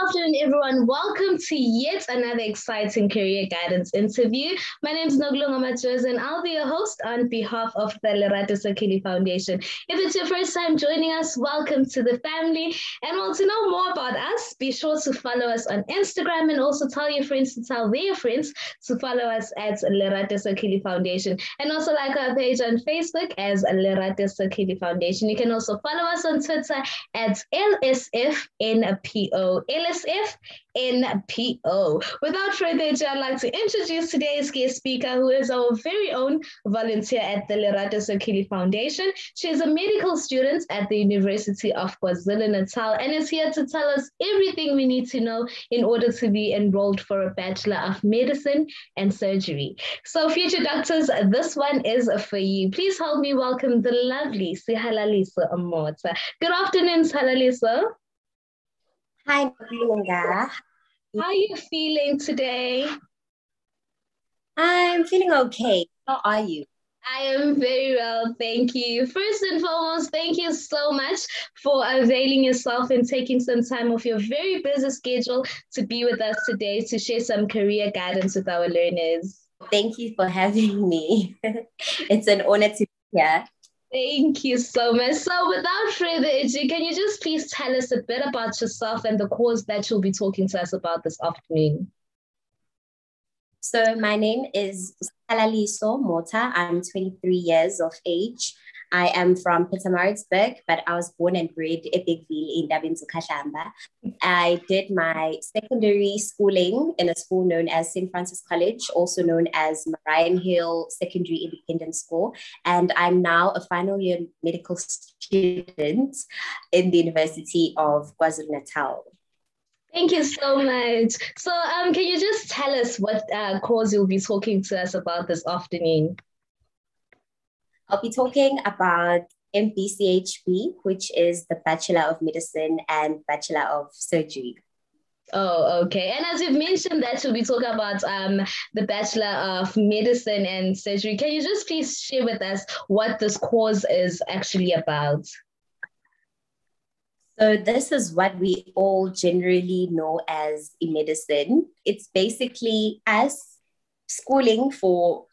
afternoon, everyone. Welcome to yet another exciting career guidance interview. My name is Noglunga Matros, and I'll be your host on behalf of the Lerato Sakili Foundation. If it's your first time joining us, welcome to the family. And well, to know more about us, be sure to follow us on Instagram and also tell your friends to tell their friends to follow us at Lerato Sakili Foundation. And also like our page on Facebook as Lerato Sakili Foundation. You can also follow us on Twitter at LSFNPO. LSFNPO. Without further ado, I'd like to introduce today's guest speaker, who is our very own volunteer at the Lerato Sakili Foundation. She is a medical student at the University of KwaZulu-Natal and is here to tell us everything we need to know in order to be enrolled for a Bachelor of Medicine and Surgery. So, future doctors, this one is for you. Please help me welcome the lovely Sihalaliso Motha. Good afternoon, Sihalaliso. Hi, Noglunga. How are you feeling today? I'm feeling okay. How are you? I am very well, thank you. First and foremost, thank you so much for availing yourself and taking some time off your very busy schedule to be with us today to share some career guidance with our learners. Thank you for having me. It's an honor to be here. Thank you so much. So without further ado, can you just please tell us a bit about yourself and the cause that you'll be talking to us about this afternoon? So my name is Sihalaliso Motha. I'm 23 years of age. I am from Pietermaritzburg, but I was born and bred in Bigville in Dabin-Kahlamba. I did my secondary schooling in a school known as St. Francis College, also known as Marion Hill Secondary Independent School. And I'm now a final year medical student in the University of KwaZulu-Natal. Thank you so much. So can you just tell us what course you'll be talking to us about this afternoon? I'll be talking about MBCHB, which is the Bachelor of Medicine and Bachelor of Surgery. Oh, okay. And as you've mentioned that we'll be talking about the Bachelor of Medicine and Surgery. Can you just please share with us what this course is actually about? So this is what we all generally know as medicine. It's basically us schooling for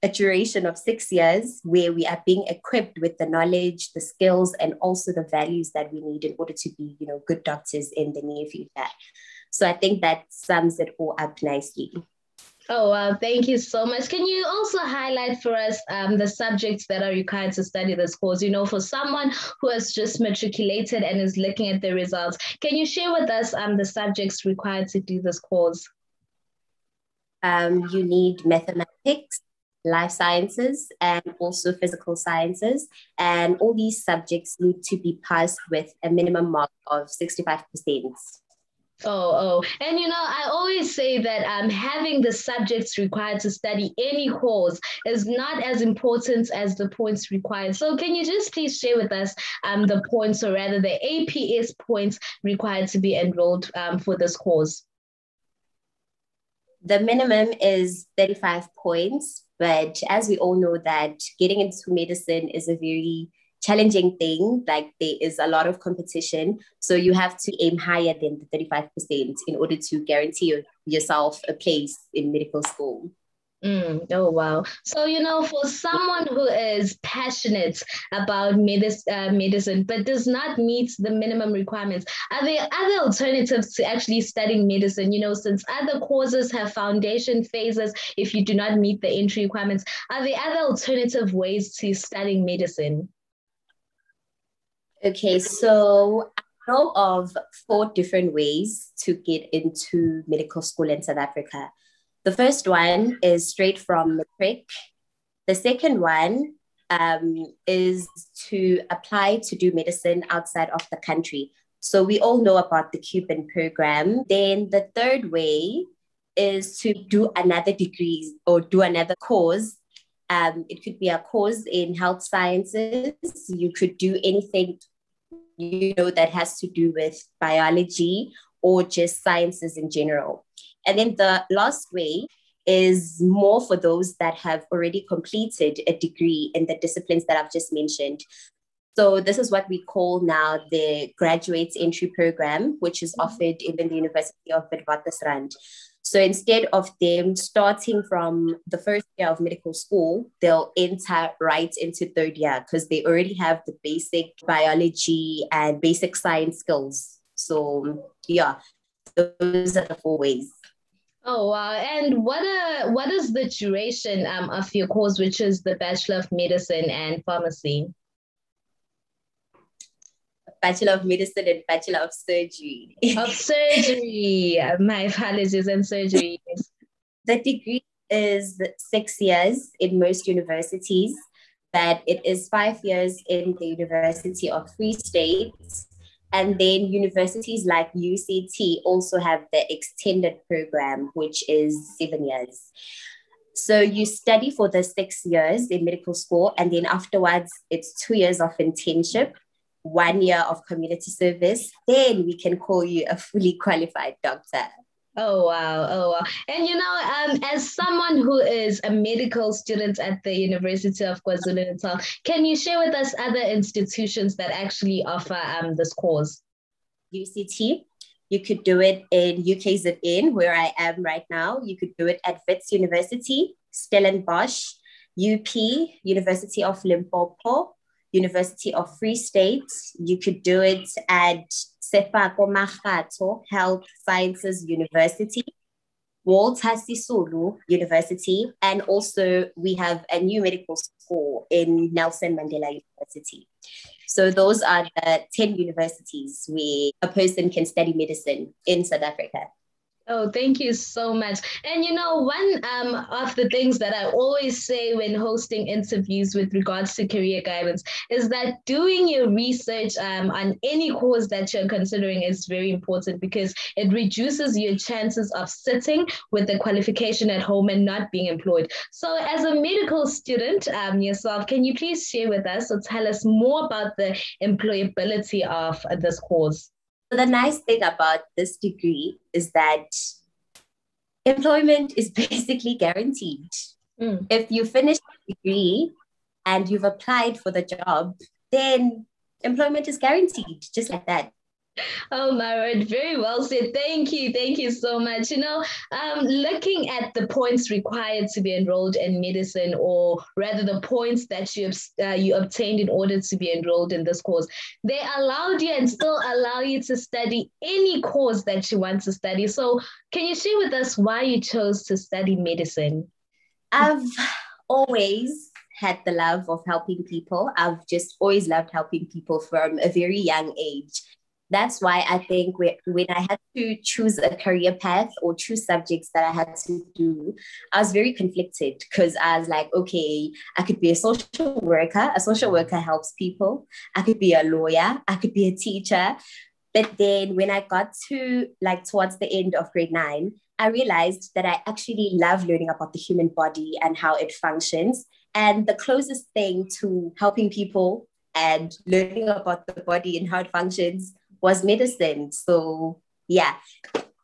a duration of 6 years where we are being equipped with the knowledge, the skills, and also the values that we need in order to be, good doctors in the near future. So I think that sums it all up nicely. Oh, wow. Thank you so much. Can you also highlight for us the subjects that are required to study this course? For someone who has just matriculated and is looking at the results, can you share with us the subjects required to do this course? You need mathematics, life sciences, and also physical sciences. And all these subjects need to be passed with a minimum mark of 65%. And I always say that having the subjects required to study any course is not as important as the points required. So can you just please share with us the points, or rather the APS points required to be enrolled for this course? The minimum is 35 points, but as we all know that getting into medicine is a very challenging thing. Like, there is a lot of competition. So you have to aim higher than the 35% in order to guarantee yourself a place in medical school. Oh, wow. So, for someone who is passionate about medicine, but does not meet the minimum requirements, are there other alternatives to actually studying medicine? Since other courses have foundation phases, if you do not meet the entry requirements, are there other alternative ways to studying medicine? Okay, so I know of 4 different ways to get into medical school in South Africa. The first one is straight from matric. The second one is to apply to do medicine outside of the country. So we all know about the Cuban program. Then the third way is to do another degree or do another course. It could be a course in health sciences. You could do anything that has to do with biology or just sciences in general. And then the last way is more for those that have already completed a degree in the disciplines that I've just mentioned. So this is what we call now the graduates entry program, which is offered in the University of Witwatersrand. So instead of them starting from the first year of medical school, they'll enter right into third year because they already have the basic biology and basic science skills. So yeah, those are the 4 ways. Oh wow! And what is the duration of your course, which is the Bachelor of Medicine and Pharmacy? Bachelor of Medicine and Bachelor of Surgery. Of surgery. My apologies, and surgery. The degree is 6 years in most universities, but it is 5 years in the University of Free State. And then universities like UCT also have the extended program, which is 7 years. So you study for the 6 years in medical school, and then afterwards, it's 2 years of internship, 1 year of community service. Then we can call you a fully qualified doctor. Oh wow, oh wow. And as someone who is a medical student at the University of KwaZulu-Natal, can you share with us other institutions that actually offer this course? UCT, you could do it in UKZN, where I am right now. You could do it at Wits University, Stellenbosch, UP, University of Limpopo, University of Free State. You could do it at Sefako Makgatho Health Sciences University, Walter Sisulu University, and also we have a new medical school in Nelson Mandela University. So those are the 10 universities where a person can study medicine in South Africa. Oh, thank you so much. And one of the things that I always say when hosting interviews with regards to career guidance is that doing your research on any course that you're considering is very important because it reduces your chances of sitting with the qualification at home and not being employed. So as a medical student yourself, can you please share with us or tell us more about the employability of this course? So the nice thing about this degree is that employment is basically guaranteed. If you finish the degree and you've applied for the job, then employment is guaranteed, just like that. Oh my word, very well said. Thank you so much. Looking at the points required to be enrolled in medicine, or rather the points that you obtained in order to be enrolled in this course, they allowed you and still allow you to study any course that you want to study. So can you share with us why you chose to study medicine? I've always had the love of helping people. I've just always loved helping people from a very young age. That's why I think when I had to choose a career path or choose subjects that I had to do, I was very conflicted because I was like, okay, I could be a social worker. A social worker helps people. I could be a lawyer. I could be a teacher. But then when I got to towards the end of grade 9, I realized that I actually love learning about the human body and how it functions. And the closest thing to helping people and learning about the body and how it functions was medicine. So yeah,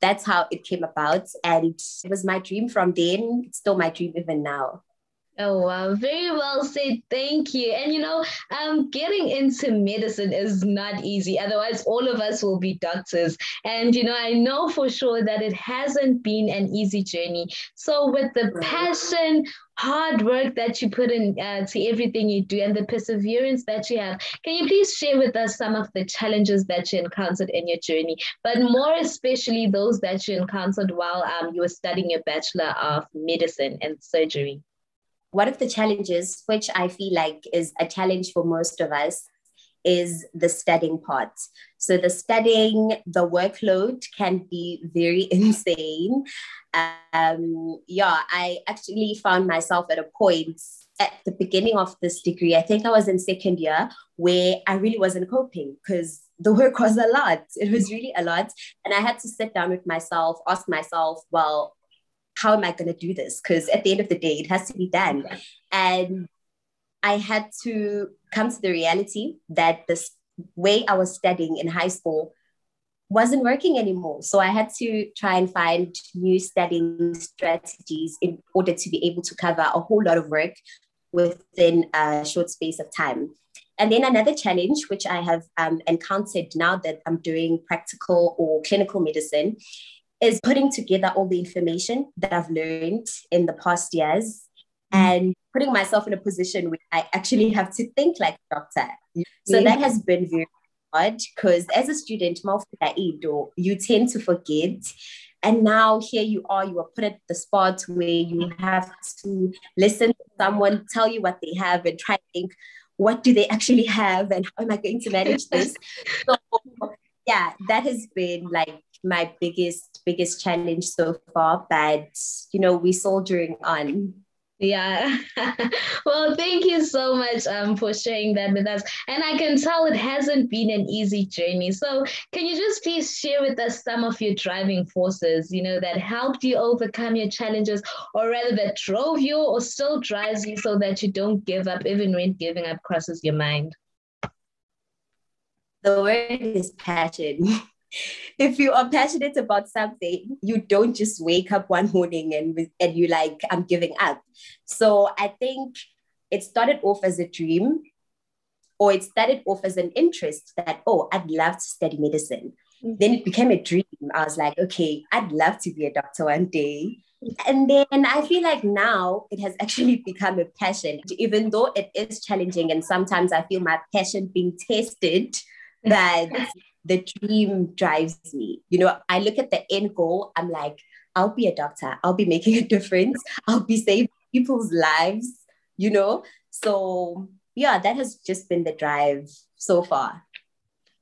that's how it came about. And it was my dream from then. It's still my dream even now. Oh, wow. Very well said. Thank you. And getting into medicine is not easy. Otherwise, all of us will be doctors. And I know for sure that it hasn't been an easy journey. So with the passion, hard work that you put in to everything you do and the perseverance that you have, can you please share with us some of the challenges that you encountered in your journey, but more especially those that you encountered while you were studying your Bachelor of Medicine and Surgery? One of the challenges, which I feel like is a challenge for most of us, is the studying part. So the workload can be very insane. I actually found myself at a point at the beginning of this degree, I think I was in second year, where I really wasn't coping because the work was a lot. It was really a lot. And I had to sit down with myself, ask myself, well, how am I going to do this? Because at the end of the day, it has to be done. And I had to come to the reality that this way I was studying in high school wasn't working anymore. So I had to try and find new studying strategies in order to be able to cover a whole lot of work within a short space of time. And then another challenge, which I have encountered now that I'm doing practical or clinical medicine, is putting together all the information that I've learned in the past years and putting myself in a position where I actually have to think like a doctor. So that has been very hard because as a student, you tend to forget. And now here you are put at the spot where you have to listen to someone tell you what they have and try to think, what do they actually have and how am I going to manage this? So yeah, that has been like my biggest challenge so far, but we're soldiering on. Yeah. Well, thank you so much for sharing that with us. And I can tell it hasn't been an easy journey. So can you just please share with us some of your driving forces, that helped you overcome your challenges, or rather that drove you or still drives you so that you don't give up even when giving up crosses your mind? The word is passion. If you are passionate about something, you don't just wake up one morning and you like, I'm giving up. So I think it started off as a dream, or it started off as an interest that, oh, I'd love to study medicine. Mm-hmm. Then it became a dream. I was like, okay, I'd love to be a doctor one day. And then I feel like now it has actually become a passion, even though it is challenging. And sometimes I feel my passion being tested, that the dream drives me. I look at the end goal. I'm like, I'll be a doctor. I'll be making a difference. I'll be saving people's lives, So yeah, that has just been the drive so far.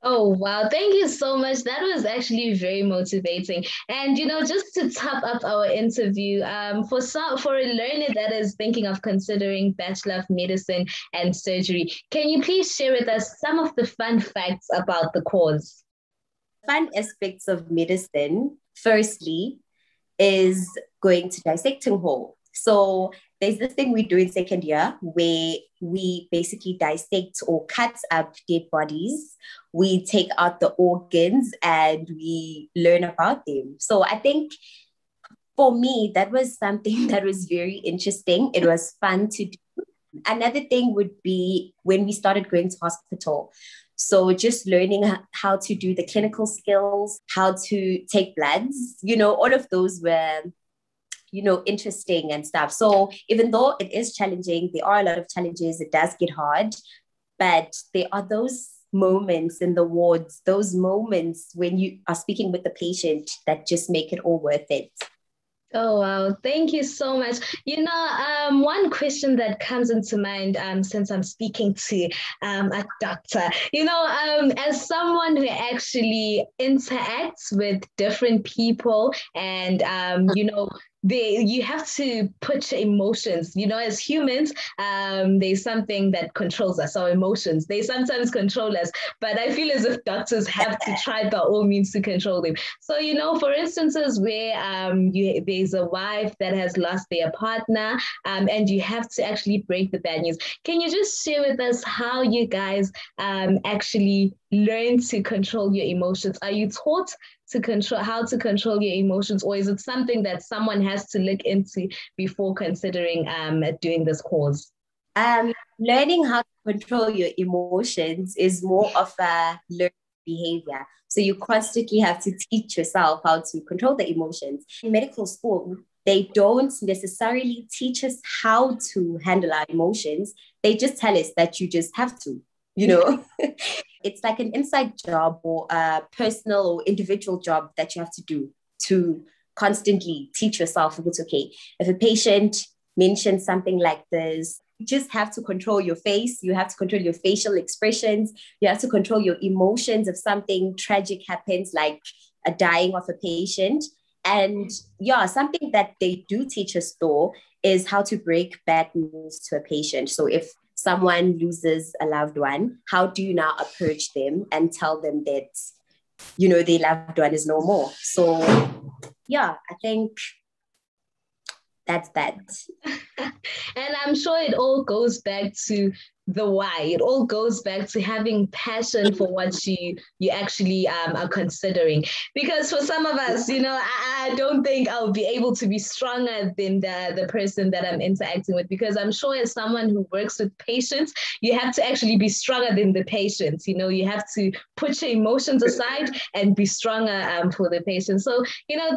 Oh, wow. Thank you so much. That was actually very motivating. And, just to top up our interview, for a learner that is thinking of considering Bachelor of Medicine and Surgery, can you please share with us some of the fun facts about the course? Fun aspects of medicine, firstly, is going to dissecting hall. So there's this thing we do in second year where we basically dissect or cut up dead bodies. We take out the organs and we learn about them. So I think for me, that was something that was very interesting. It was fun to do. Another thing would be when we started going to hospital. So just learning how to do the clinical skills, how to take bloods, all of those were interesting and stuff. So even though it is challenging, there are a lot of challenges, it does get hard, but there are those moments in the wards, those moments when you are speaking with the patient that just make it all worth it. Oh, wow. Thank you so much. One question that comes into mind since I'm speaking to a doctor, as someone who actually interacts with different people and, you have to put your emotions, as humans, there's something that controls us, our emotions. They sometimes control us, but I feel as if doctors have to try by all means to control them. So, for instances where there's a wife that has lost their partner and you have to actually break the bad news. Can you just share with us how you guys actually learn to control your emotions? Are you taught how to control your emotions, or is it something that someone has to look into before considering doing this course? Learning how to control your emotions is more of a learned behavior. So you constantly have to teach yourself how to control the emotions. In medical school, they don't necessarily teach us how to handle our emotions. They just tell us that you just have to, It's like an inside job or a personal or individual job that you have to do to constantly teach yourself if it's okay. If a patient mentions something like this, you just have to control your face. You have to control your facial expressions. You have to control your emotions if something tragic happens, like a dying of a patient. And yeah, something that they do teach us though is how to break bad news to a patient. So if someone loses a loved one, how do you now approach them and tell them that, their loved one is no more? So yeah, I think that's that. And I'm sure it all goes back to the why. It all goes back to having passion for what you actually are considering. Because for some of us, I don't think I'll be able to be stronger than the person that I'm interacting with. Because I'm sure as someone who works with patients, you have to actually be stronger than the patient. You have to put your emotions aside and be stronger for the patient. So,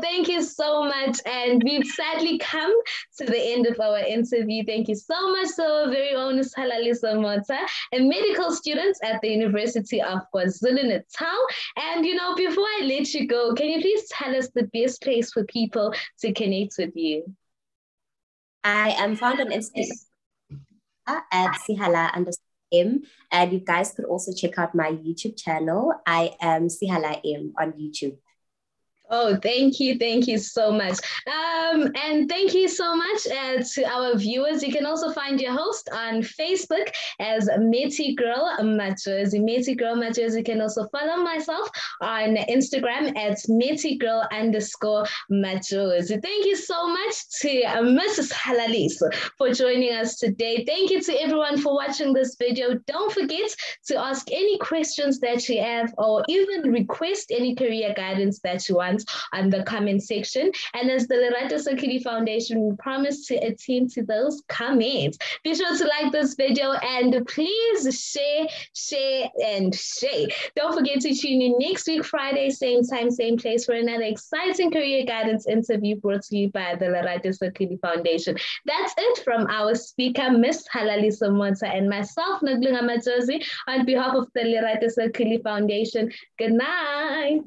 thank you so much. And we've sadly come to the end of our interview. Thank you so much to our very own Sihalaliso Motha, a medical student at the University of KwaZulu-Natal. And, before I let you go, can you please tell us the best place for people to connect with you? I am found on Instagram at Sihala_M, and you guys could also check out my YouTube channel. I am Sihala M on YouTube. Oh, thank you. Thank you so much. And thank you so much to our viewers. You can also find your host on Facebook as Meti Girl Majozi. Meti Girl Majozi. You can also follow myself on Instagram at Meti_Girl_Majozi. Thank you so much to Mrs. Sihalaliso for joining us today. Thank you to everyone for watching this video. Don't forget to ask any questions that you have or even request any career guidance that you want on the comment section. And as the Lerato Sakili Foundation, we promise to attend to those comments. Be sure to like this video and please share. Don't forget to tune in next week, Friday, same time, same place for another exciting career guidance interview brought to you by the Lerato Sakili Foundation. That's it from our speaker, Miss Sihalaliso Motha, and myself, Noglunga Majozi, on behalf of the Lerato Sakili Foundation. Good night.